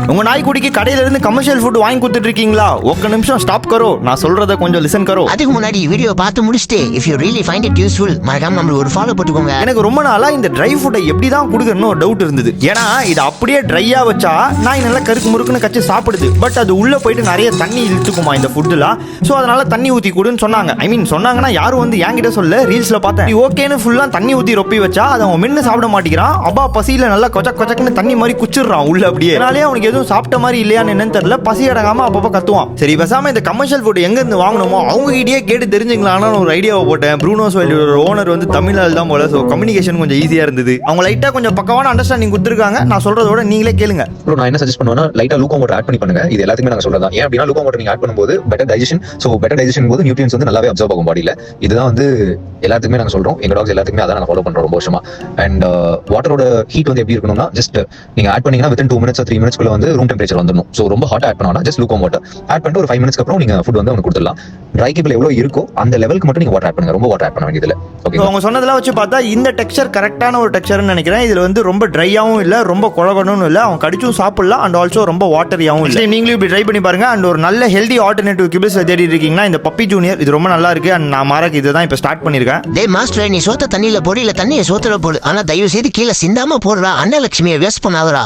உங்க நாய்க்குட்டிக்கு கடையில இருந்து கமர்ஷியல் ஃபுட் வாங்கி கொடுத்துட்டு இருக்கீங்களா? ஒரு நிமிஷம் ஸ்டாப் கரோ, நான் சொல்றத கொஞ்சம் லிசன் கரோ. அதுக்கு முன்னாடி வீடியோ பார்த்து முடிச்சிட்டு if you really find it useful மறக்காம நம்ம ஒரு ஃபாலோ போட்டுக்கோங்க. எனக்கு ரொம்ப நாளா இந்த ட்ரை ஃபுட்டை எப்படி தான் கொடுக்கறன்னு ஒரு டவுட் இருந்தது. ஏன்னா இது அப்படியே ட்ரையா வச்சா நாய் நல்லா கருக்கு முறுக்குன்னு கச்சி சாப்பிடுது. பட் அது உள்ள போயிட்டு நிறைய தண்ணி இழுத்துக்குமா இந்த ஃபுட்டுலாம். ஸோ அதனால தண்ணி ஊற்றி கொடுன்னு சொன்னாங்க. ஐ மீன் சொன்னாங்கன்னா யாரும் வந்து என்கிட்ட சொல்ல, ரீல்ஸ்ல பார்த்தேன். ஓகேன்னு ஃபுல்லா தண்ணி ஊற்றி ரொப்பி வச்சா அதை அவன் மென்னு சாப்பிட மாட்டேங்கிறான். அப்பா பசியில நல்லா கொச்சக்குன்னு தண்ணி மாதிரி குச்சிடுறான் உள்ள அப்படியே. அதனாலே அவனுக்கு எதுவும் சாப்பிட்ட மாதிரி இல்லையான்னு என்னன்னு தெரியல. பசி அடங்காம அப்பப்போ கத்துவான். சரி பேசாம இந்த கமர்ஷியல் ஃபுட் எங்க இருந்து வாங்கணுமோ அவங்க கிட்டயே கேட்டு தெரிஞ்சுக்கலாம்னு ஒரு ஐடியாவை போட்டேன். ப்ரூனோஸ் வைல்டோட ஓனர் வந்து தமிழ்நாடு தான் போல. ஸோ கம்யூனிகேஷன் கொஞ்சம் ஈஸியா இருந்தது. அவங்க லைட்டா கொஞ்சம் பக்கவான அண்டர்ஸ்டாண்டிங் கொடுத்துருக்காங்க. நான் சொல்றதோட நீங்களே கேளுங்க. ப்ரோ நான் என்ன சஜஸ்ட் பண்ணுவேன்னா லைட்டா லூக்கோம் வாட்டர் ஆட் பண்ணி பண்ணுங்க. இது எல்லாத்துக்குமே நாங்க சொல்றதா. ஏன் அப்படின்னா லூக்கோம் வாட்டர் நீங்க ஆட் பண்ணும்போது better digestion. So better digestion போது நியூட்ரியன்ஸ் வந்து நல்லாவே அப்சர்வ் ஆகும் பாடியில. இதுதான் வந்து எல்லாத்துக்குமே நாங்க சொல்றோம். எங்க டாக்ஸ் எல்லாத்துக்குமே அதான் நாங்க ஃபாலோ பண்றோம் ரொம்ப வருஷமா. அண்ட் வாட்டரோட ஹீட் வந்து எப்படி இருக்கணும்னா ஜஸ்ட் நீங்க ஆட் பண்ணீங்கன்னா வித்தின் 2 minutes 3 minutes குள்ள வந்து ரூம் டெம்பரேச்சர் வந்துடும். ஸோ ரொம்ப ஹாட் ஆட் பண்ணா ஜஸ்ட் லூக்கோம் வாட்டர் ஆட் பண்ணிட்டு ஒரு 5 minutes அப்புறம் நீங்க ஃபுட் வந்து அவங்களுக்கு கொடுத்துடலாம். ட்ரை கேபிள் எவ்வளவு இருக்கோ அந்த லெவலுக்கு மட்டும் நீங்க வாட்டர் ஆட் பண்ணுங்க. ரொம்ப வாட்டர் ஆட் பண்ண வேண்டியதில்லை. ஓகே, அவங்க சொன்னதெல்லாம் வச்சு பார்த்தா இந்த டெக்ஸ்சர் கரெக்டான ஒரு டெக்ஸ்சர்னு நினைக்கிறேன். இதுல வந்து ரொம்ப ட்ரையாவும் இல்ல, ரொம்ப குழகணும் இல்ல, அவன் கடிச்சும் சாப்பிடலாம். அண்ட் ஆல்சோ ரொம்ப வாட்டரியாவும் இல்லை. நீங்களும் இப்படி ட்ரை பண்ணி பாருங்க. அண்ட் ஒரு நல்ல ஹெல்தி ஆல்டர்னேட்டிவ் கிபிள்ஸ் தேடி இருக்கீங்கன்னா இந்த பப்பி ஜூனியர் இது ரொம்ப நல்லா இருக்கு. அண்ட் நான் மாறக்கு இதுதான் இப்போ ஸ்டார்ட் பண்ணிருக்கேன். டே மாஸ்டர், நீ சோத்த தண்ணியில போடு இல்ல தண்ணியை சோத்துல போடு. ஆனா தயவு செய்து கீழே சிந்தாம போடுறா. அன்னலட்சுமியை வேஸ்ட் பண்ணாதடா.